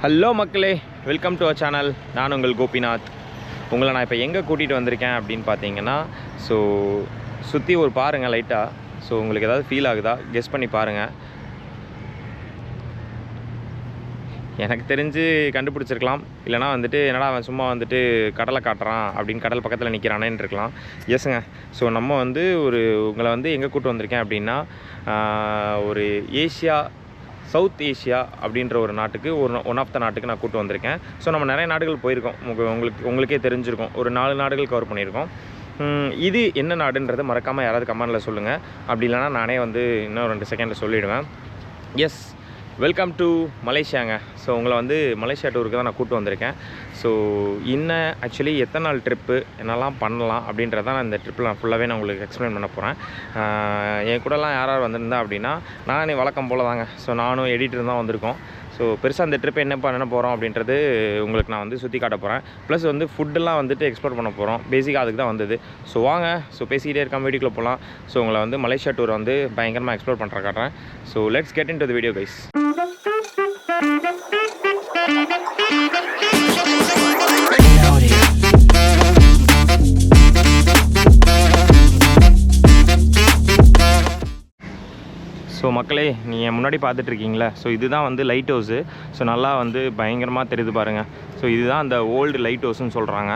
Hello மக்களே, welcome to our channel. நான் உங்கள் கோபிநாத். உங்களை நான் இப்போ எங்கே கூட்டிகிட்டு வந்திருக்கேன் அப்படின்னு பார்த்தீங்கன்னா, ஸோ சுற்றி ஒரு பாருங்கள் லைட்டாக. ஸோ உங்களுக்கு ஏதாவது ஃபீல் ஆகுதா கெஸ் பண்ணி பாருங்கள். எனக்கு தெரிஞ்சு கண்டுபிடிச்சிருக்கலாம், இல்லைனா வந்துட்டு என்னடா அவன் சும்மா வந்துட்டு கடலை காட்டுறான் அப்படின்னு கடல் பக்கத்தில் நிற்கிறானேன்னு இருக்கலாம். எஸ்ங்க. ஸோ நம்ம வந்து உங்களை வந்து எங்கே கூப்பிட்டு வந்திருக்கேன் அப்படின்னா, ஒரு சவுத் ஏஷியா அப்படின்ற ஒரு நாட்டுக்கு, ஒன் ஆஃப் த நாட்டுக்கு நான் கூப்பிட்டு வந்திருக்கேன். ஸோ நம்ம நிறைய நாடுகள் போயிருக்கோம், உங்களுக்கே தெரிஞ்சிருக்கும். ஒரு 4 நாடுகள் கவர் பண்ணியிருக்கோம். இது என்ன நாடுன்றது மறக்காமல் யாராவது கமெண்டில் சொல்லுங்கள். அப்படி இல்லைனா நானே வந்து இன்னும் 2 செகண்டில் சொல்லிவிடுவேன். எஸ், வெல்கம் டு மலேசியாங்க. ஸோ உங்களை வந்து மலேசியா டூருக்கு தான் நான் கூப்பிட்டு வந்திருக்கேன். ஸோ ஆக்சுவலி எத்தனை நாள் ட்ரிப்பு, என்னெல்லாம் பண்ணலாம் அப்படின்றதான் நான் இந்த ட்ரிப்பில் நான் ஃபுல்லாகவே நான் உங்களுக்கு எக்ஸ்பிளைன் பண்ண போகிறேன். என் கூடலாம் யாராவது வந்திருந்தா அப்படின்னா, நான் வழக்கம் போல் தாங்க. ஸோ நானும் எடிட்டர் தான் வந்திருக்கோம். ஸோ பெருசாக அந்த ட்ரிப் என்ன பண்ண போகிறோம் அப்படின்றது உங்களுக்கு நான் வந்து சுற்றி காட்ட போகிறேன். ப்ளஸ் வந்து ஃபுட்டெல்லாம் வந்துட்டு எக்ஸ்ப்ளோர் பண்ண போகிறோம். பேசிக்காக அதுக்கு தான் வந்தது. ஸோ வாங்க, ஸோ பேசிக்கிட்டே இருக்காம வீடியோக்குள்ளே போகலாம். ஸோ உங்களை வந்து மலேசியா டூர் வந்து பயங்கரமாக எக்ஸ்ப்ளோர் பண்ணுற காட்டுறேன். So let's get in to the video guys. So மக்களே, நீங்கள் முன்னாடி பார்த்துட்ருக்கீங்களா? ஸோ இதுதான் வந்து லைட் ஹவுஸு. ஸோ நல்லா வந்து பயங்கரமாக தெரியுது பாருங்கள். ஸோ இதுதான் அந்த ஓல்டு லைட் ஹவுஸ்ன்னு சொல்கிறாங்க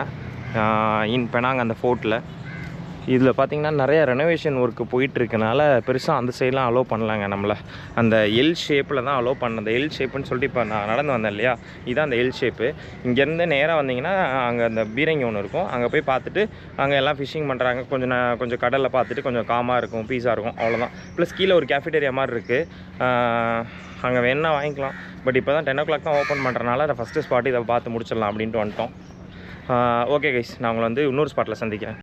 இன் பெனாங், அந்த ஃபோர்ட்டில். இதில் பார்த்திங்கன்னா நிறைய ரெனோவேஷன் ஒர்க்கு போயிட்டுருக்கனால பெருசாக அந்த சைட்லாம் அலோவ் பண்ணலாங்க. நம்மளை அந்த எல் ஷேப்பில் தான் அலோவ் பண்ண. அந்த எல் ஷேப்புன்னு சொல்லிட்டு இப்போ நான் நடந்து வந்தேன் இல்லையா, இதுதான் அந்த எல் ஷேப்பு. இங்கேருந்து நேராக வந்தீங்கன்னா அங்கே அந்த பீரங்கி ஒன்று இருக்கும். அங்கே போய் பார்த்துட்டு அங்கே எல்லாம் ஃபிஷ்ஷிங் பண்ணுறாங்க. கொஞ்சம் கடலில் பார்த்துட்டு கொஞ்சம் காமாக இருக்கும், பீஸாக இருக்கும், அவ்வளோதான். ப்ளஸ் கீழே ஒரு கேஃபிடேரியா மாதிரி இருக்குது. அங்கே வேணா வாங்கிக்கலாம். பட் இப்போ தான் 10 o'clock தான் ஓப்பன் பண்ணுறனால அதை ஃபஸ்ட்டு ஸ்பாட்டு இதை பார்த்து முடிச்சிடலாம் அப்படின்ட்டு வந்துட்டோம். ஓகே கைஸ், நான் உங்களை வந்து இன்னொரு ஸ்பாட்டில் சந்திக்கிறேன்.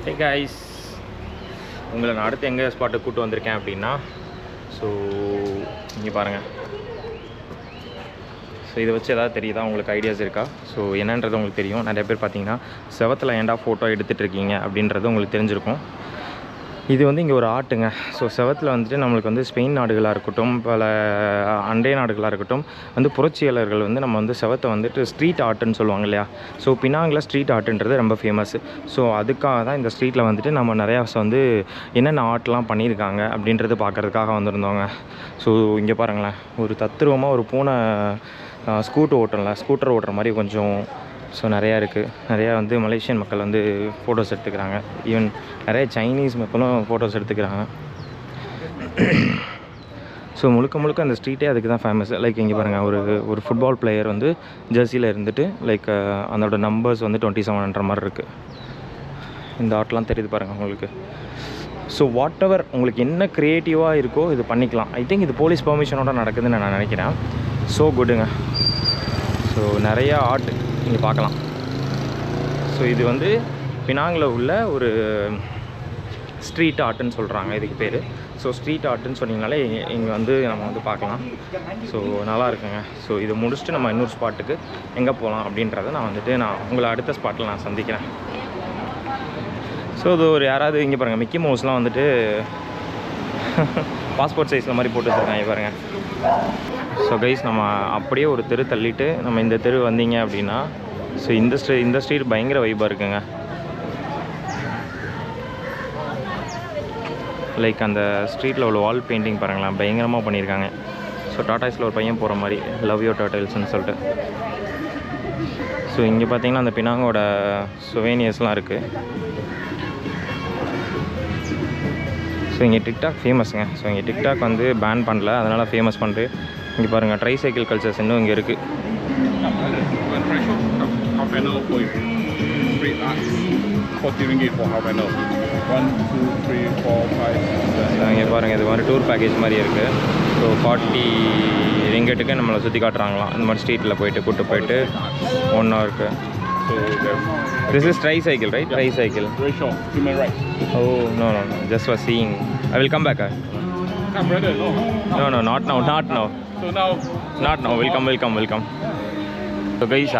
ஹே கைஸ், உங்களை நான் அடுத்து எங்கே ஸ்பாட்டுக்கு கூப்பிட்டு வந்திருக்கேன் அப்படின்னா, ஸோ இங்கே பாருங்கள். ஸோ இதை வச்சு எதாவது தெரியுதா, உங்களுக்கு ஐடியாஸ் இருக்கா? ஸோ என்னன்றது உங்களுக்கு தெரியும். நிறைய பேர் பார்த்தீங்கன்னா செவத்தில் ஏன்டா ஃபோட்டோ எடுத்துகிட்டு இருக்கீங்க அப்படின்றது உங்களுக்கு தெரிஞ்சிருக்கும். இது வந்து இங்கே ஒரு ஆர்ட்டுங்க. ஸோ செவத்தில் வந்துட்டு நம்மளுக்கு வந்து ஸ்பெயின் நாடுகளாக இருக்கட்டும், பல அண்டை நாடுகளாக இருக்கட்டும், வந்து புரட்சியாளர்கள் வந்து நம்ம வந்து செவத்தை வந்துட்டு ஸ்ட்ரீட் ஆர்ட்டுன்னு சொல்லுவாங்க இல்லையா. ஸோ பினாங்கில் ஸ்ட்ரீட் ஆர்ட்டுன்றது ரொம்ப ஃபேமஸ். ஸோ அதுக்காக தான் இந்த ஸ்ட்ரீட்டில் வந்துட்டு நம்ம நிறையா வந்து என்னென்ன ஆர்ட்லாம் பண்ணியிருக்காங்க அப்படின்றது பார்க்குறதுக்காக வந்திருந்தோங்க. ஸோ இங்கே பாருங்களேன், ஒரு தத்துருவமாக ஒரு பூனை ஸ்கூட்டர் ஓட்டுற மாதிரி கொஞ்சம். ஸோ நிறையா இருக்குது. நிறையா வந்து மலேசியன் மக்கள் வந்து ஃபோட்டோஸ் எடுத்துக்கிறாங்க. ஈவன் நிறைய சைனீஸ் மக்களும் ஃபோட்டோஸ் எடுத்துக்கிறாங்க. ஸோ முழுக்க அந்த ஸ்ட்ரீட்டே அதுக்கு தான் ஃபேமஸ். லைக் இங்கே பாருங்கள், ஒரு ஃபுட்பால் பிளேயர் வந்து ஜெர்சியில் இருந்துட்டு லைக் அதோட நம்பர்ஸ் வந்து 27ன்ற மாதிரி இருக்குது. இந்த ஆர்ட்லாம் தெரியுது பாருங்கள் உங்களுக்கு. ஸோ வாட் எவர் உங்களுக்கு என்ன க்ரியேட்டிவாக இருக்கோ இது பண்ணிக்கலாம். ஐ திங்க் இது போலீஸ் பெர்மிஷனோட நடக்குதுன்னு நான் நினைக்கிறேன். ஸோ குட்டுங்க. ஸோ நிறையா ஆர்ட் இங்கே பார்க்கலாம். ஸோ இது வந்து பினாங்கில் உள்ள ஒரு ஸ்ட்ரீட் ஆர்ட்டுன்னு சொல்கிறாங்க இதுக்கு பேர். ஸோ ஸ்ட்ரீட் ஆர்ட்டுன்னு சொன்னீங்கனாலே இங்கே வந்து நம்ம வந்து பார்க்கலாம். ஸோ நல்லா இருக்குங்க. ஸோ இதை முடிச்சுட்டு நம்ம இன்னொரு ஸ்பாட்டுக்கு எங்கே போகலாம் அப்படின்றத நான் உங்களை அடுத்த ஸ்பாட்டில் நான் சந்திக்கிறேன். ஸோ இது ஒரு யாராவது இங்கே பாருங்கள், மிக்கி மவுஸ்லாம் வந்துட்டு பாஸ்போர்ட் சைஸில் மாதிரி போட்டு வச்சுருக்காங்க பாருங்கள். ஸோ கைஸ், நம்ம அப்படியே ஒரு தெரு தள்ளிட்டு நம்ம இந்த தெரு வந்தீங்க அப்படின்னா, ஸோ இந்த ஸ்ட்ரீட் பயங்கர வைப்பாக இருக்குங்க. லைக் அந்த ஸ்ட்ரீட்டில் உள்ள வால் பெயிண்டிங் பாருங்களேன், பயங்கரமாக பண்ணியிருக்காங்க. ஸோ டாட்டாஸில் ஒரு பையன் போகிற மாதிரி, லவ் யூ டாட்டால்ஸ்ன்னு சொல்லிட்டு. ஸோ இங்கே பார்த்தீங்கன்னா அந்த பினாங்கோட சுவேனியர்ஸ்லாம் இருக்குது. ஸோ இங்கே டிக்டாக் ஃபேமஸுங்க. ஸோ இங்கே டிக்டாக் வந்து பேன் பண்ணல, அதனால் ஃபேமஸ் பண்ணிட்டு இங்கே பாருங்கள் ட்ரை சைக்கிள் கல்ச்சர்ஸ் இன்னும் இங்கே இருக்குது. இங்கே பாருங்கள், இது மாதிரி டூர் பேக்கேஜ் மாதிரி இருக்குது. ஸோ 40 ரிங்கெட்டுக்கு நம்மளை சுற்றி காட்டுறாங்களாம். இந்த மாதிரி ஸ்ட்ரீட்டில் கூப்பிட்டு போயிட்டு 1 hour. So this is tricycle, right? Tricycle. Very short. 2 minute ride. Oh no, just for seeing. I will come back. Come brother, no. No, not now. So now. Not now. Will come. So guys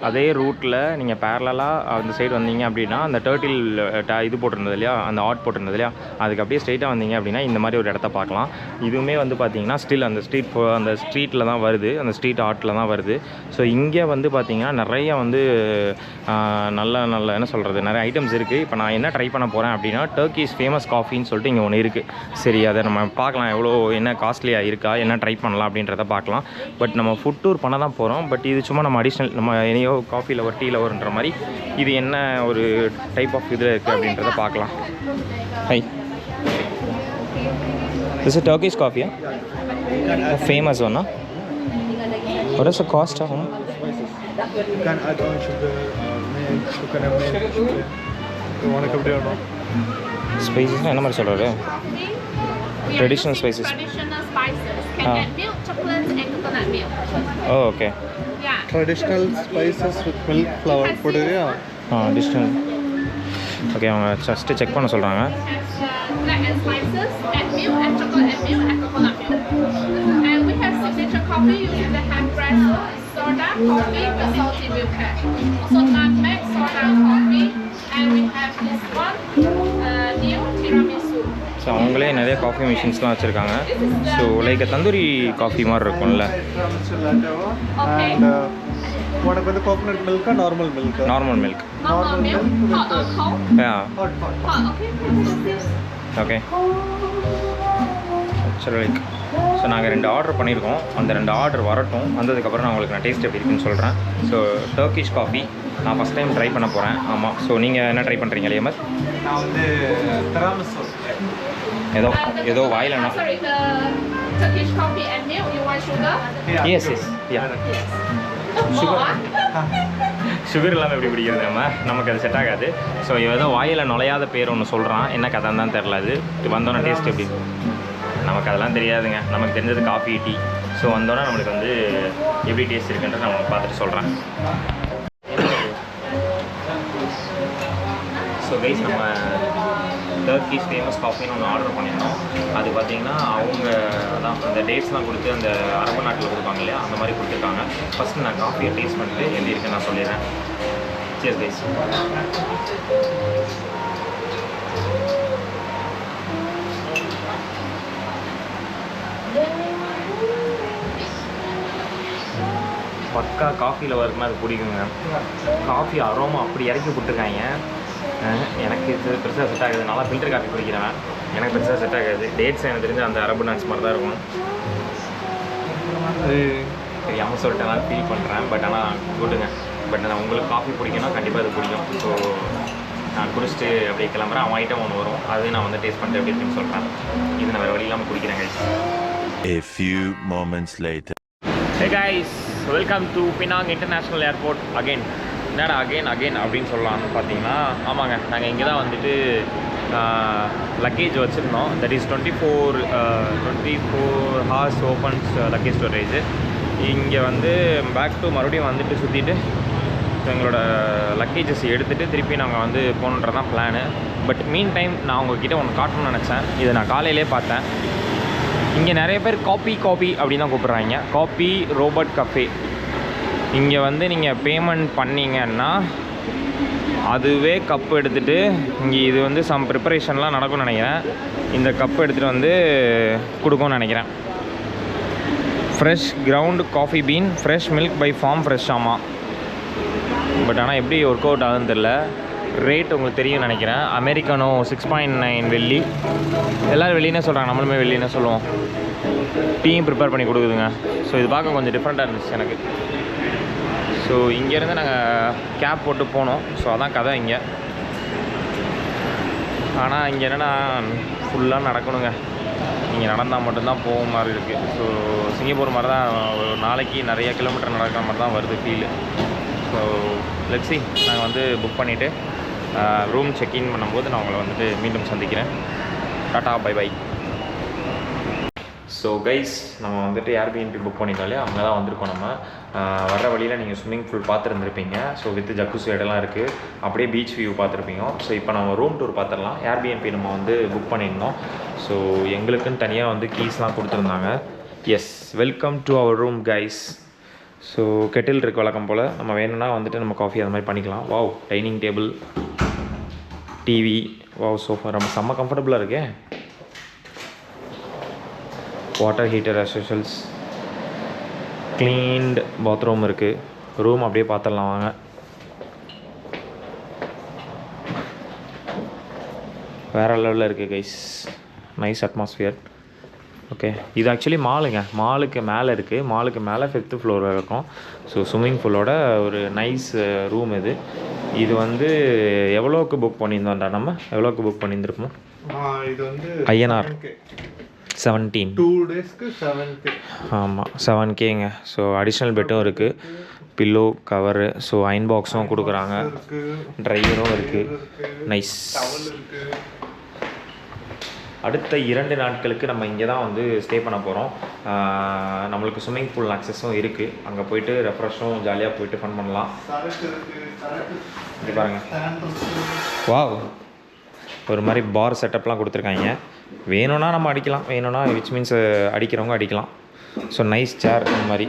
அதே ரூட்டில் நீங்கள் பேரலாக அந்த side வந்தீங்க அப்படின்னா அந்த turtle இது போட்டிருந்தது இல்லையா, அந்த ஆர்ட் போட்டிருந்தது இல்லையா, அதுக்கு அப்படியே ஸ்ட்ரைட்டாக வந்தீங்க அப்படின்னா இந்த மாதிரி ஒரு இடத்த பார்க்கலாம். இதுவுமே வந்து பார்த்தீங்கன்னா ஸ்டில் அந்த ஸ்ட்ரீட்டில் தான் வருது, அந்த ஸ்ட்ரீட் ஆர்ட்டில் தான் வருது. ஸோ இங்கே வந்து பார்த்தீங்கன்னா நிறைய வந்து நல்ல என்ன சொல்கிறது, நிறைய ஐட்டம்ஸ் இருக்குது. இப்போ நான் என்ன ட்ரை பண்ண போகிறேன் அப்படின்னா டர்க்கிஷ் ஃபேமஸ் காஃபின்னு சொல்லிட்டு இங்கே ஒன்று இருக்குது. சரி, அதை நம்ம பார்க்கலாம் எவ்வளோ என்ன காஸ்ட்லியாக இருக்கா, என்ன ட்ரை பண்ணலாம் அப்படின்றத பார்க்கலாம். பட் நம்ம ஃபுட் டூர் பண்ண தான் போகிறோம். பட் இது சும்மா நம்ம அடிஷ்னல் நம்ம எனையோ காஃபி லவர் டீ லவர்ன்ற மாதிரி இது என்ன ஒரு டைப் ஆஃப் இதில் இருக்குது அப்படின்றத பார்க்கலாம். ஹை, திஸ் இஸ் டர்க்கிஷ் காஃபியா, ஃபேமஸ் ஒன்னா. What is the cost of one? You can add on sugar, milk, coconut milk, sugar. You want to come down now? Spices என்ன மாதிரி சொல்கிறாரு? Traditional spices. Traditional spices. Can add milk, chocolate, and coconut milk. Oh, okay. Yeah. Traditional spices with milk, flour. Put it here. Additional. Okay, அவங்க just check பண்ண சொல்கிறாங்க. Black and spices, add milk, and chocolate, and milk, and coconut milk. And we have signature coffee using the hand press soda coffee with salty milk pack. Also nutmeg soda coffee, and we have this one new tiramisu. So அவங்களே நிறைய coffee மிஷின்ஸ்லாம் வச்சுருக்காங்க. So like tandoori coffee மாதிரி இருக்கும்ல. Okay. And உனக்கு வந்து coconut milk or normal milk? Normal milk. Normal milk, hot or cold? Hot. Hot, okay. Okay, சரி like. So நாங்கள் 2 order பண்ணியிருக்கோம். அந்த 2 ஆர்டர் வரட்டும், வந்ததுக்கப்புறம் நான் உங்களுக்கு டேஸ்ட் எப்படி இருக்குன்னு சொல்கிறேன். ஸோ டர்க்கிஷ் காஃபி நான் ஃபஸ்ட் டைம் ட்ரை பண்ண போகிறேன். ஆமாம். ஸோ நீங்கள் என்ன ட்ரை பண்ணுறீங்க லியாமத்? நான் வந்து tiramisu. ஏதோ வாயில் Sorry, the Turkish coffee and milk, you want sugar? Yes yeah. More? Sugar இல்லாமல் எப்படி பிடிக்கிறது நமக்கு அது செட் ஆகாது. ஸோ ஏதோ வாயில் நுழையாத பேர் ஒன்று சொல்கிறான், என்ன கதைன்னு தான் தெரில. அது வந்தோன்னே டேஸ்ட் எப்படி, நமக்கு அதெல்லாம் தெரியாதுங்க. நமக்கு தெரிஞ்சது காஃபி டீ. ஸோ வந்தோன்னே நம்மளுக்கு வந்து எப்படி டேஸ்ட் இருக்குன்றதை நான் பார்த்துட்டு சொல்கிறேன். ஸோ கைஸ், நம்ம டர்க்கிஷ் ஃபேமஸ் காஃபின்னு ஒன்று ஆர்டர் பண்ணியிருந்தோம். அது பார்த்திங்கன்னா அவங்க அதான் அந்த டேட்ஸ்லாம் கொடுத்து அந்த அரபு நாட்டில் கொடுப்பாங்க இல்லையா, அந்த மாதிரி கொடுத்துருக்காங்க. ஃபஸ்ட்டு நான் காஃபியை டேஸ்ட் பண்ணிட்டு எப்படி இருக்குன்னு நான் சொல்லிடுறேன். சரி கைஸ். பக்கா காஃபியில் வருக்குன்னா அது பிடிக்குங்க. காஃபி அரோமா அப்படி இறக்கி கொடுத்துருக்காங்க. எனக்கு இது பெருசாக செட் ஆகுது. நல்லா ஃபில்டர் காஃபி குடிக்கிறேன், எனக்கு பெருசாக செட் ஆகாது. டேட்ஸ் எனக்கு தெரிஞ்சு அந்த அரபு நட்ஸ் மாதிரி தான் இருக்கும். அது தெரியாமல் சொல்லிட்டு நான் ஃபீல் பண்ணுறேன். பட் ஆனால் குட்டுங்க. பட் நான் உங்களுக்கு காஃபி பிடிக்குன்னா கண்டிப்பாக அது பிடிக்கும். ஸோ நான் குடிச்சிட்டு அப்படியே கிளம்புறேன். அவன் ஐட்டம் ஒன்று வரும், அது நான் வந்து டேஸ்ட் பண்ணிட்டு எப்படி இருக்குன்னு சொல்கிறேன். இது நான் வேறு வழி இல்லாமல் குடிக்கிறேன் guys. A few moments later. Hey guys, welcome to Penang International Airport again. என்னடா அகெயின் அப்படின்னு சொல்லலாம்னு பார்த்தீங்கன்னா, ஆமாங்க, நாங்கள் இங்கே தான் வந்துட்டு லக்கேஜ் வச்சுருந்தோம். That is 24 hours opens luggage storage. இங்கே வந்து பேக் டு மறுபடியும் வந்துட்டு சுற்றிட்டு எங்களோட லக்கேஜஸ் எடுத்துகிட்டு திருப்பி நாங்கள் வந்து போகணுன்றது தான் பிளானு. பட் மீன் டைம் நான் உங்ககிட்ட ஒன்று காட்டணும்னு நினச்சேன். இதை நான் காலையிலே பார்த்தேன். இங்கே நிறைய பேர் காப்பி அப்படின்னு தான் கூப்பிட்றாங்க. Coffee robot cafe. இங்கே வந்து நீங்கள் பேமெண்ட் பண்ணிங்கன்னா அதுவே கப்பு எடுத்துகிட்டு இங்கே இது வந்து சம் ப்ரிப்பரேஷன்லாம் நடக்கும்னு நினைக்கிறேன். இந்த கப்பு எடுத்துகிட்டு வந்து கொடுக்கும்னு நினைக்கிறேன். Fresh ground coffee bean, fresh milk by farm fresh. ஆமாம். பட் ஆனால் எப்படி ஒர்க் அவுட் ஆகுதுன்னு தெரில. ரேட் உங்களுக்கு தெரியும்னு நினைக்கிறேன். அமெரிக்கனோ 6.9 வெள்ளி. எல்லோரும் வெள்ளினே சொல்கிறாங்க, நம்மளுமே வெள்ளினே சொல்லுவோம். டீயும் ப்ரிப்பேர் பண்ணி கொடுக்குதுங்க. ஸோ இது பார்க்க கொஞ்சம் டிஃப்ரெண்ட்டாக இருந்துச்சு எனக்கு. ஸோ இங்கேருந்து நாங்கள் கேப் போட்டு போனோம். ஸோ அதான் கதை இங்கே. ஆனால் இங்கே என்னென்னா ஃபுல்லாக நடக்கணுங்க. நீங்கள் நடந்தால் மட்டும்தான் போக மாதிரி இருக்குது. ஸோ சிங்கப்பூர் மாதிரி தான் ஒரு நாளைக்கு நிறைய கிலோமீட்டர் நடக்கிற மாதிரி தான் வருது ஃபீல். So let's see. நாங்கள் வந்து புக் பண்ணிவிட்டு ரூம் செக்இன் பண்ணும்போது நான் உங்களை வந்துட்டு மீண்டும் சந்திக்கிறேன். Tata bye bye. So guys, நம்ம வந்துட்டு ஏர்பிஎன்பி புக் பண்ணிட்டோம் இல்லையா, அங்கே தான் வந்திருக்கோம். நம்ம வர்ற வழியில் நீங்கள் ஸ்விம்மிங் பூல் பார்த்துருந்துருப்பீங்க. ஸோ வித் ஜக்குசு இடம்லாம் இருக்குது. அப்படியே பீச் வியூ பார்த்துருப்பீங்க. ஸோ இப்போ நம்ம ரூம் டூர் பார்த்துடலாம். ஏர்பிஎன்பி நம்ம வந்து புக் பண்ணியிருந்தோம். ஸோ எங்களுக்குன்னு தனியாக வந்து கீஸ்லாம் கொடுத்துருந்தாங்க. Yes, welcome to our room guys. So kettle இருக்குது வழக்கம் போல், நம்ம வேணும்னா வந்துட்டு நம்ம காஃபி அது மாதிரி பண்ணிக்கலாம். Wow, dining table, TV, wow sofa, ரொம்ப செம்ம கம்ஃபர்டபுளாக இருக்கே. வாட்டர் ஹீட்டர் அசோஷல்ஸ், க்ளீன்ட் பாத்ரூம் இருக்குது. ரூம் அப்படியே பார்த்துடலாம் வாங்க. வேறு லெவலில் இருக்குது கைஸ், நைஸ் அட்மாஸ்ஃபியர். ஓகே, இது ஆக்சுவலி மாலுங்க, மாலுக்கு மேலே இருக்குது, மாலுக்கு மேலே 5th ஃப்ளோர் இருக்கும். ஸோ ஸ்விம்மிங் பூலோட ஒரு நைஸ் ரூம் இது. இது வந்து எவ்வளோக்கு புக் பண்ணியிருந்தோம்டா, நம்ம எவ்வளோக்கு புக் பண்ணியிருந்துருக்கோம்? இது வந்து ஐஎன்ஆர் 17, 2 டேஸ்க்கு 7K. ஆமாம் 7Kங்க. ஸோ அடிஷ்னல் பெட்டும் இருக்குது, பில்லோ கவரு, ஸோ அயன் பாக்ஸும் கொடுக்குறாங்க, ட்ரையரும் இருக்குது. நைஸ். அடுத்த 2 நாட்களுக்கு நம்ம இங்கே தான் வந்து ஸ்டே பண்ண போகிறோம். நம்மளுக்கு ஸ்விம்மிங் பூல் ஆக்சஸும் இருக்குது, அங்கே போயிட்டு ரெஃப்ரெஷ்ஷும் ஜாலியாக போயிட்டு ஃபன் பண்ணலாம். இங்கே பாருங்கள், வாவ், ஒரு மாதிரி பார் செட்டப்லாம் கொடுத்துருக்காங்க. வேணும்னா நம்ம அடிக்கலாம், வேணும்னா விச் மீன்ஸ் அடிக்கிறவங்க அடிக்கலாம். ஸோ நைஸ் சேர். இந்த மாதிரி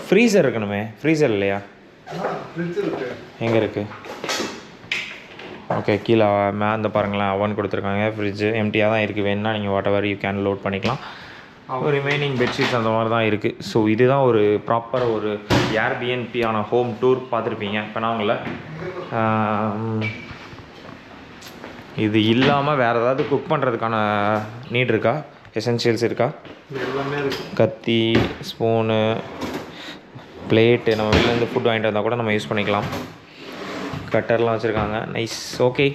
ஃப்ரீசர் இருக்கணுமே, ஃப்ரீசர் இல்லையா? எங்கே இருக்குது? ஓகே, கீழே அந்த பாருங்களேன், அவன் கொடுத்துருக்காங்க. ஃப்ரிட்ஜு எம்டியாக தான் இருக்குது, வேணுன்னா நீங்கள் what ever you can load பண்ணிக்கலாம். ரிமைனிங் பெட்ஷீட்ஸ் அந்த மாதிரி தான் இருக்குது. ஸோ இதுதான் ஒரு ப்ராப்பர் ஒரு ஏர்பிஎன்பியான ஹோம் டூர் பார்த்துருப்பீங்க இப்போ நான் உங்களை. இது இல்லாமல் வேறு ஏதாவது குக் பண்ணுறதுக்கான நீட் இருக்கா, எசென்ஷியல்ஸ் இருக்கா? எல்லாமே இருக்குது. கத்தி, ஸ்பூனு, பிளேட்டு, நம்ம வெளிலேருந்து ஃபுட் வாங்கிட்டு வந்தால் கூட நம்ம யூஸ் பண்ணிக்கலாம். கட்டர்லாம் வச்சுருக்காங்க, நைஸ். ஓகே,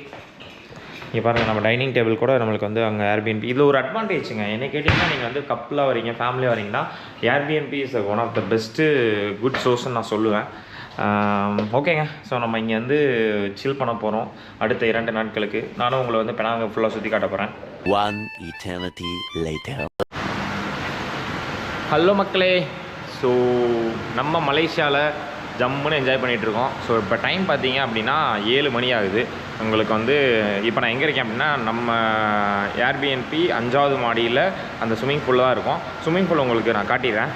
இங்கே பாருங்கள், நம்ம டைனிங் டேபிள் கூட நம்மளுக்கு வந்து அங்கே ஏர்பிஎன்பி. இதில் ஒரு அட்வான்டேஜுங்க, என்ன கேட்டிங்கன்னா நீங்கள் வந்து கப்பலாக வரீங்க, ஃபேமிலியாக வரீங்கன்னா Airbnb is one of the best good சோர்ஸ்ன்னு நான் சொல்லுவேன். ஓகேங்க, ஸோ நம்ம இங்கே வந்து சில் பண்ண போகிறோம் அடுத்த 2 நாட்களுக்கு. நானும் உங்களை வந்து பெனாங்க ஃபுல்லாக சுற்றி காட்ட போகிறேன். One eternity later. ஹலோ மக்களே, ஸோ நம்ம மலேசியாவில் ஜம்முன்னு என்ஜாய் பண்ணிகிட்ருக்கோம். ஸோ இப்போ டைம் பார்த்தீங்க அப்படின்னா 7 மணி ஆகுது. உங்களுக்கு வந்து இப்போ நான் எங்கே இருக்கேன் அப்படின்னா நம்ம ஏர்பிஎன்பி 5வது மாடியில் அந்த ஸ்விம்மிங் பூலில் தான் இருக்கும். ஸ்விம்மிங் பூல் உங்களுக்கு நான் காட்டிடுறேன்.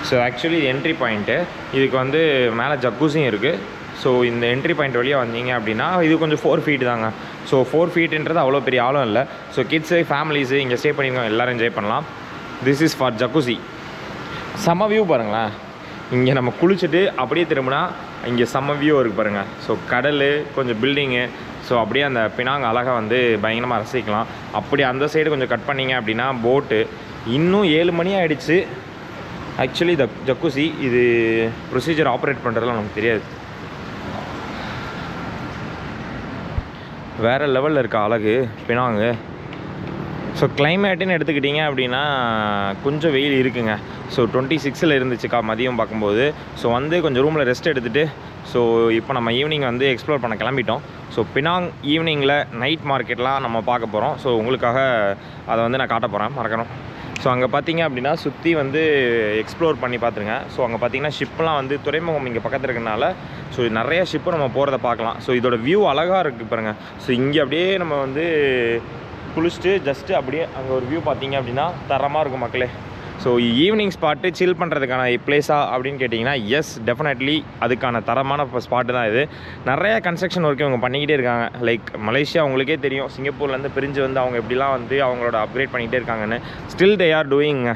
ஸோ ஆக்சுவலி இது என்ட்ரி பாயிண்ட்டு, இதுக்கு வந்து மேலே ஜக்கூஸியும் இருக்குது. ஸோ இந்த என்ட்ரி பாயிண்ட் வழியாக வந்தீங்க அப்படின்னா இது கொஞ்சம் 4 feet தாங்க. ஸோ 4 feetன்றது அவ்வளோ பெரிய ஆழம் இல்லை. ஸோ கிட்ஸு, ஃபேமிலிஸு இங்கே ஸ்டே பண்ணியிருக்கோம், எல்லோரும் என்ஜாய் பண்ணலாம். This is for jacuzzi. செம்ம வியூ பாருங்களேன், இங்கே நம்ம குளிச்சுட்டு அப்படியே திரும்பினா இங்கே செம்ம வியூ இருக்குது பாருங்கள். ஸோ கடல், கொஞ்சம் பில்டிங்கு, ஸோ அப்படியே அந்த பினாங் அழகாக வந்து பயங்கரமாக ரசிக்கலாம். அப்படி அந்த சைடு கொஞ்சம் கட் பண்ணிங்க அப்படின்னா போட்டு. இன்னும் 7 மணி ஆகிடுச்சு. ஆக்சுவலி ஜக்கூசி இது ப்ரொசீஜர் ஆப்ரேட் பண்ணுறதுலாம் நமக்கு தெரியாது. வேறு லெவலில் இருக்க அழகு பினாங்கு. ஸோ கிளைமேட்டுன்னு எடுத்துக்கிட்டிங்க அப்படின்னா கொஞ்சம் வெயில் இருக்குங்க. ஸோ 26 இருந்துச்சுக்கா மதியம் பார்க்கும்போது. ஸோ வந்து கொஞ்சம் ரூமில் ரெஸ்ட் எடுத்துகிட்டு ஸோ இப்போ நம்ம ஈவினிங் வந்து எக்ஸ்ப்ளோர் பண்ண கிளம்பிட்டோம். ஸோ பினாங் ஈவினிங்கில் நைட் மார்க்கெட்லாம் நம்ம பார்க்க போகிறோம். ஸோ உங்களுக்காக அதை வந்து நான் காட்ட போகிறேன், மறக்கணும். ஸோ அங்கே பார்த்தீங்க அப்படின்னா சுற்றி வந்து எக்ஸ்ப்ளோர் பண்ணி பார்த்துருங்க. ஸோ அங்கே பார்த்தீங்கன்னா ஷிப்லாம் வந்து துறைமுகம் இங்கே பக்கத்தில் இருக்கிறனால ஸோ நிறைய ஷிப்பு நம்ம போகிறத பார்க்கலாம். ஸோ இதோட வியூ அழகாக இருக்குது பாருங்கள். ஸோ இங்கே அப்படியே நம்ம வந்து குளிச்சுட்டு ஜஸ்ட்டு அப்படியே அங்கே ஒரு வியூ பார்த்தீங்க அப்படின்னா தரமாக இருக்கும் மக்களே. ஸோ ஈவினிங் ஸ்பாட்டு சில் பண்ணுறதுக்கான பிளேஸா அப்படின்னு கேட்டிங்கன்னா எஸ், டெஃபினெட்லி அதுக்கான தரமான ஸ்பாட்டு தான் இது. நிறைய கன்ஸ்ட்ரக்ஷன் ஒர்க்கு இவங்க பண்ணிக்கிட்டே இருக்காங்க. லைக் மலேசியா உங்களுக்கே தெரியும், சிங்கப்பூர்லேருந்து பிரிஞ்சு வந்து அவங்க எப்படிலாம் வந்து அவங்களோட அப்கிரேட் பண்ணிகிட்டே இருக்காங்கன்னு. ஸ்டில் தே ஆர் டூயிங்க.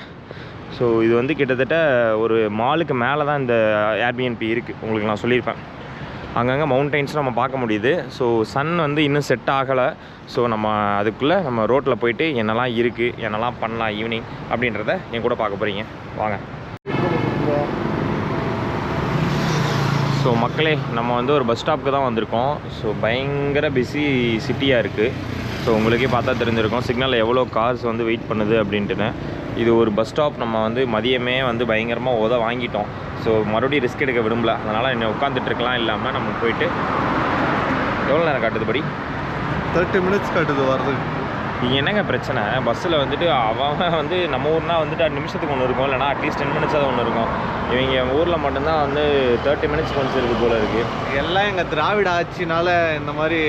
ஸோ இது வந்து கிட்டத்தட்ட ஒரு மாலுக்கு மேலே தான் இந்த ஏர்பிஎன்பி இருக்குது. உங்களுக்கு நான் சொல்லியிருப்பேன், அங்கங்கே மவுண்டெயின்ஸ் நம்ம பார்க்க முடியுது. ஸோ சன் வந்து இன்னும் செட் ஆகலை. ஸோ நம்ம அதுக்குள்ளே நம்ம ரோட்டில் போயிட்டு என்னெல்லாம் இருக்குது, என்னெல்லாம் பண்ணலாம் ஈவினிங் அப்படின்றத என் கூட பார்க்க போகிறீங்க, வாங்க. ஸோ மக்களே, நம்ம வந்து ஒரு பஸ் ஸ்டாப்புக்கு தான் வந்திருக்கோம். ஸோ பயங்கர பிஸி சிட்டியாக இருக்குது. ஸோ உங்களுக்கே பார்த்தா தெரிஞ்சிருக்கும் சிக்னலில் எவ்வளோ கார்ஸ் வந்து வெயிட் பண்ணுது அப்படின்ட்டுன்னு. இது ஒரு பஸ் ஸ்டாப். நம்ம வந்து மதியமே வந்து பயங்கரமாக வாங்கிட்டோம். ஸோ மறுபடியும் ரிஸ்க் எடுக்க விரும்பல, அதனால் என்ன உட்காந்துட்ருக்கலாம் இல்லாமல் நம்ம போயிட்டு. எவ்வளோ நேரம் காட்டுது படி? 30 minutes காட்டுது வருது. இங்கே என்னங்க பிரச்சனை, பஸ்ஸில் வந்துட்டு அவன் வந்து நம்ம ஊர்னா வந்துட்டு 6 நிமிஷத்துக்கு ஒன்று இருக்கும், இல்லைனா அட்லீஸ்ட் 10 minutes ஒன்று இருக்கும். இவங்க ஊரில் மட்டும்தான் வந்து 30 minutes கொஞ்சம் இருக்குது போல் இருக்குது. எல்லாம் எங்கள் திராவிட ஆட்சினால இந்த மாதிரி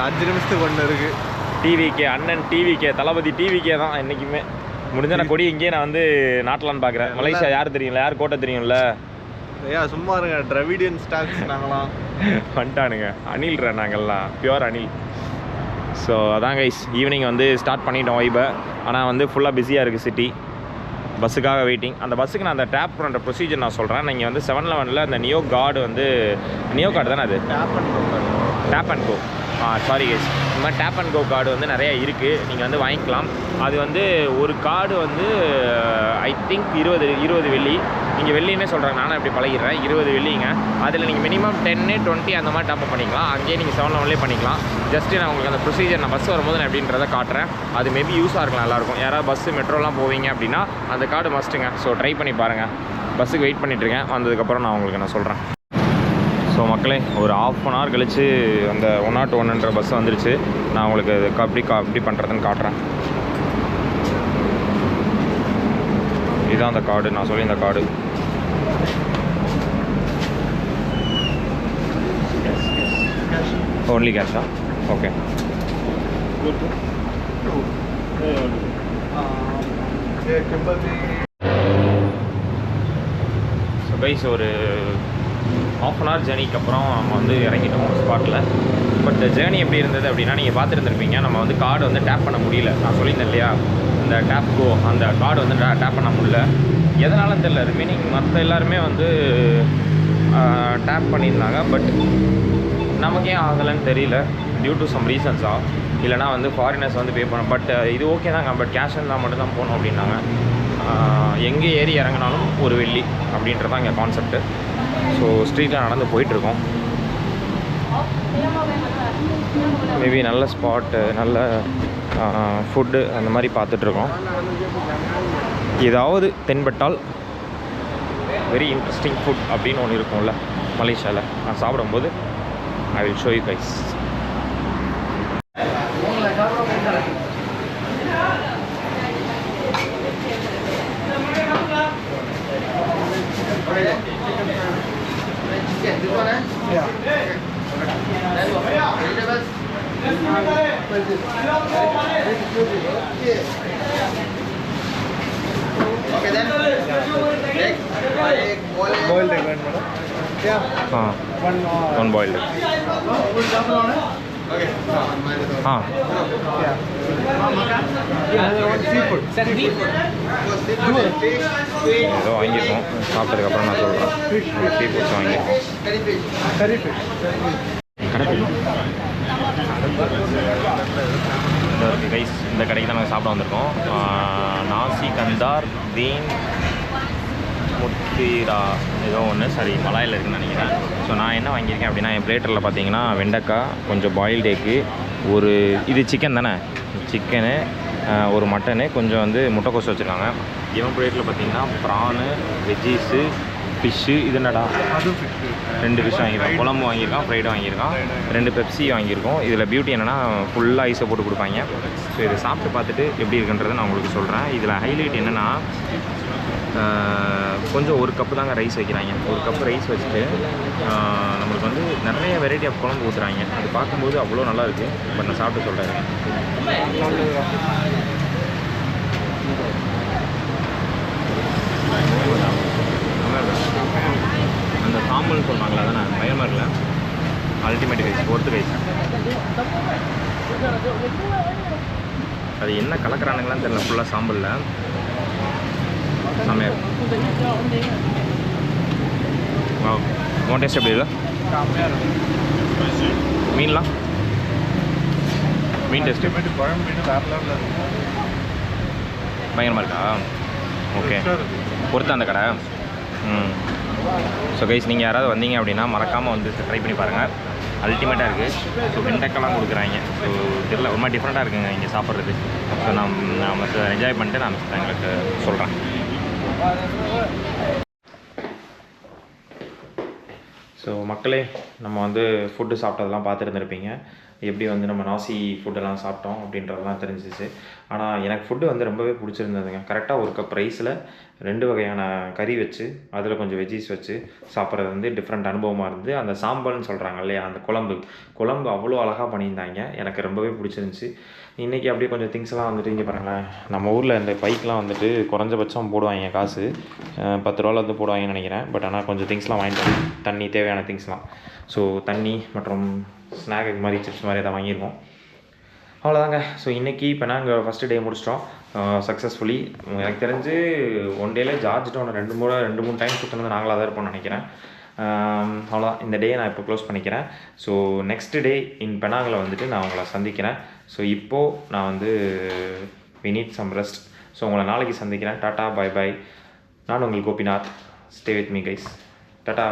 5 நிமிஷத்துக்கு ஒன்று இருக்குது. டிவிக்கே அண்ணன், டிவிக்கே தளபதி, டிவிக்கே தான் என்றைக்குமே. முடிஞ்ச நான் கொடி இங்கேயே நான் வந்து நாட்டலான்னு பார்க்குறேன். மலேசியா யார் தெரியும்ல, யார் கோட்டை தெரியும்ல? ஐயா சும்மா இருங்க, டிராவிடியன் ஸ்டாக்ஸ் நாங்களாம். வந்துட்டானுங்க, அணில்ற நாங்கள்லாம் பியூர் அணில். ஸோ அதான் கைஸ், ஈவினிங் வந்து ஸ்டார்ட் பண்ணிட்டோம் வைபை. ஆனால் வந்து ஃபுல்லாக பிஸியாக இருக்குது சிட்டி. பஸ்ஸுக்காக வெயிட்டிங். அந்த பஸ்ஸுக்கு நான் அந்த டேப் பண்ணுற ப்ரொசீஜர் நான் சொல்கிறேன். நீங்கள் வந்து 7-Elevenல் அந்த நியோ கார்டு வந்து நியோ கார்டு தானே அது? Tap and go. Sorry guys, இந்த மாதிரி டேப் அண்ட் கோ கார்டு வந்து நிறையா இருக்குது, நீங்கள் வந்து வாங்கிக்கலாம். அது வந்து ஒரு கார்டு வந்து ஐ திங்க் 20 வெள்ளி. நீங்கள் வெள்ளின்னே சொல்கிறாங்க, நானும் எப்படி பழகிடுறேன். 20 வெள்ளிங்க. அதில் நீங்கள் மினிமம் 10-20 அந்த மாதிரி டாப்அப் பண்ணிக்கலாம். அங்கேயே நீங்கள் 7-Elevenலேயே பண்ணிக்கலாம். ஜஸ்ட்டு நான் உங்களுக்கு அந்த ப்ரொசீஜர் நான் பஸ் வரும்போது நான் எப்படின்றத காட்டுறேன். அது மேபி யூஸாக இருக்கலாம் எல்லாருக்கும். யாராவது பஸ்ஸு மெட்ரோலாம் போவீங்க அப்படின்னா அந்த கார்டு மஸ்ட்டுங்க. ஸோ ட்ரை பண்ணி பாருங்கள். பஸ்ஸுக்கு வெயிட் பண்ணிட்டுருக்கேன், வந்ததுக்கப்புறம் நான் உங்களுக்கு நான் சொல்கிறேன். ஸோ மக்களே, ஒரு ½ கழித்து அந்த 101ன்ற பஸ் வந்துருச்சு. நான் உங்களுக்கு எப்படி பண்ணுறதுன்னு காட்டுறேன். இதுதான் அந்த கார்டு, நான் சொல்லி இந்த கார்டு. ஓன்லி கேஷா? ஓகே. ஸோ கைஸ், ஒரு ½ ஜேர்னிக்கு அப்புறம் நம்ம வந்து இறங்கிட்டோம் ஸ்பாட்டில். பட் ஜேர்னி எப்படி இருந்தது அப்படின்னா, நீங்கள் பார்த்துருந்துருப்பீங்க, நம்ம வந்து கார்டு வந்து டேப் பண்ண முடியல. நான் சொல்லியிருந்தேன் இல்லையா, இந்த டேப் கோ அந்த கார்டு வந்து டேப் பண்ண முடியல. எதனாலும் தெரியல. ரிமைனிங் மற்ற எல்லாருமே வந்து டேப் பண்ணியிருந்தாங்க. பட் நமக்கே ஆகலைன்னு தெரியல. டியூ டு சம் ரீசன்ஸா, இல்லைனா வந்து ஃபாரினர்ஸ் வந்து பே பண்ண. பட் இது ஓகே தாங்க. பட் கேஷ் இருந்தால் மட்டும்தான் போகணும் அப்படின்னாங்க. எங்கே ஏறி இறங்கினாலும் ஒரு வெள்ளி அப்படின்றது தான் இங்கே கான்செப்ட்டு. ஸோ ஸ்ட்ரீட்டில் நடந்து போயிட்டுருக்கோம். மேபி நல்ல ஸ்பாட்டு, நல்ல ஃபுட்டு அந்த மாதிரி பார்த்துட்ருக்கோம். ஏதாவது தென்பட்டால் வெரி இன்ட்ரெஸ்டிங் ஃபுட் அப்படின்னு ஒன்று இருக்கும்ல மலேசியாவில், நான் சாப்பிடும்போது I will show you guys. Boiled egg, madam. Yeah. One boiled egg. Okay. Yeah. Seafood. ஏதோ வாங்கியிருக்கோம், சாப்பிட்டதுக்கப்புறம் நான் சொல்கிறேன். சீ ஃபுட்ஸ் வாங்கியிருக்கோம். Curry fish. இந்த இருக்குது கைஸ், இந்த கடைக்கு தான் நாங்கள் சாப்பிட வந்திருக்கோம். நாசி கந்தார் தீன் முத்திரா ஏதோ ஒன்று, சரி மலாயில் இருக்குதுன்னு நினைக்கிறேன். ஸோ நான் என்ன வாங்கியிருக்கேன் அப்படின்னா, என் பிளேட்டரில் பார்த்தீங்கன்னா வெண்டைக்காய், கொஞ்சம் பாயில்டு எக்கு, ஒரு இது சிக்கன் தானே, சிக்கனு, ஒரு மட்டனு, கொஞ்சம் வந்து முட்டைக்கோஸ் வச்சுருக்காங்க. இவன் பிளேட்டில் பார்த்தீங்கன்னா ப்ரானு, வெஜ்ஜீஸு, ஃபிஷ்ஷு. இது என்னடா, 2 ஃபிஷ் வாங்கியிருக்கான். குழம்பு வாங்கியிருக்கான், ஃப்ரைடு வாங்கியிருக்கான், 2 பெப்சி வாங்கியிருக்கோம். இதில் பியூட்டி என்னென்னா ஃபுல்லாக ஐஸை போட்டு கொடுப்பாங்க. ஸோ இதை சாப்பிட்டு பார்த்துட்டு எப்படி இருக்குன்றதை நான் உங்களுக்கு சொல்கிறேன். இதில் ஹைலைட் என்னென்னா, கொஞ்சம் ஒரு கப்பு தாங்க ரைஸ் வைக்கிறாங்க. ஒரு கப்பு ரைஸ் வச்சுட்டு நம்மளுக்கு வந்து நிறைய வெரைட்டி ஆஃப் குழம்பு ஊற்றுறாங்க. அது பார்க்கும்போது அவ்வளோ நல்லாயிருக்கு. பட் நான் சாப்பிட்டு சொல்கிறேன். அந்த சாம்பல்னு சொல்கிறாங்களா, தானே பயமாக இருக்குல்ல. அல்டிமேட் ரைஸ், ஒருத்து ரைஸ். அது என்ன கலக்கிறானுங்களான்னு தெரியல, ஃபுல்லாக சாம்பலில் செம்மையாக இருக்கும். உன் டேஸ்ட் எப்படி இல்லை? மீன்லாம் மீன் டேஸ்ட்டு பயங்கரமாக இருக்கா? ஓகே, பொறுத்த அந்த கடை. ஸோ கைஸ், நீங்கள் யாராவது வந்தீங்க அப்படின்னா மறக்காமல் வந்து ட்ரை பண்ணி பாருங்கள். அல்டிமேட்டாக இருக்குது. ஸோ வெண்டைக்காலாம் கொடுக்குறாங்க. ஸோ தெரியல, ஒரு மாதிரி டிஃப்ரெண்ட்டாக இருக்குங்க இங்கே சாப்பிட்றது. ஸோ நான் என்ஜாய் பண்ணிட்டு நான் எங்களுக்கு சொல்கிறேன். ஸோ மக்களே, நம்ம வந்து ஃபுட்டு சாப்பிட்டதெல்லாம் பார்த்துருந்துருப்பீங்க. எப்படி வந்து நம்ம நாசி ஃபுட்டெல்லாம் சாப்பிட்டோம் அப்படின்றதெல்லாம் தெரிஞ்சிச்சு. ஆனால் எனக்கு ஃபுட்டு வந்து ரொம்பவே பிடிச்சிருந்ததுங்க. கரெக்டாக ஒரு கப் ரைஸில் 2 வகையான கறி வச்சு அதில் கொஞ்சம் வெஜ்ஜீஸ் வச்சு சாப்பிட்றது வந்து டிஃப்ரெண்ட் அனுபவமாக இருந்து, அந்த சாம்பல்னு சொல்கிறாங்க இல்லையா, அந்த குழம்பு அவ்வளோ அழகாக பண்ணியிருந்தாங்க. எனக்கு ரொம்பவே பிடிச்சிருந்துச்சி. இன்றைக்கி அப்படியே கொஞ்சம் திங்ஸ்லாம் வந்துட்டு இங்கே பாருங்களேன், நம்ம ஊரில் இந்த பைக்கெலாம் வந்துட்டு குறைஞ்சபட்சம் போடுவாங்க காசு 10 ரூபாவில் வந்து போடுவாங்கன்னு நினைக்கிறேன். பட் ஆனால் கொஞ்சம் திங்ஸ்லாம் வாங்கிட்டு வந்து தண்ணி தேவையான திங்ஸ்லாம், ஸோ தண்ணி மற்றும் ஸ்நாக் மாதிரி சிப்ஸ் மாதிரி எதாவது வாங்கியிருக்கோம். அவ்வளோதாங்க. ஸோ இன்றைக்கி இப்போ நாங்கள் ஃபஸ்ட்டு டே முடிச்சிட்டோம் சக்ஸஸ்ஃபுல்லி. எனக்கு தெரிஞ்சு ஒன் டேல ஜார்ஜ் டவுன் 2-3 டைம் சுற்றினது நாங்களாக தான் இருப்போம்னு நினைக்கிறேன். அவ்வளோதான், இந்த டே நான் இப்போ க்ளோஸ் பண்ணிக்கிறேன். ஸோ நெக்ஸ்ட் டே இன் பெனாங்கில் வந்துட்டு நான் உங்களை சந்திக்கிறேன். ஸோ இப்போது நான் வந்து we need some rest. So உங்களை நாளைக்கு சந்திக்கிறேன். Tata, bye bye. நான் உங்கள் Gopinath. Stay with me guys. Tata.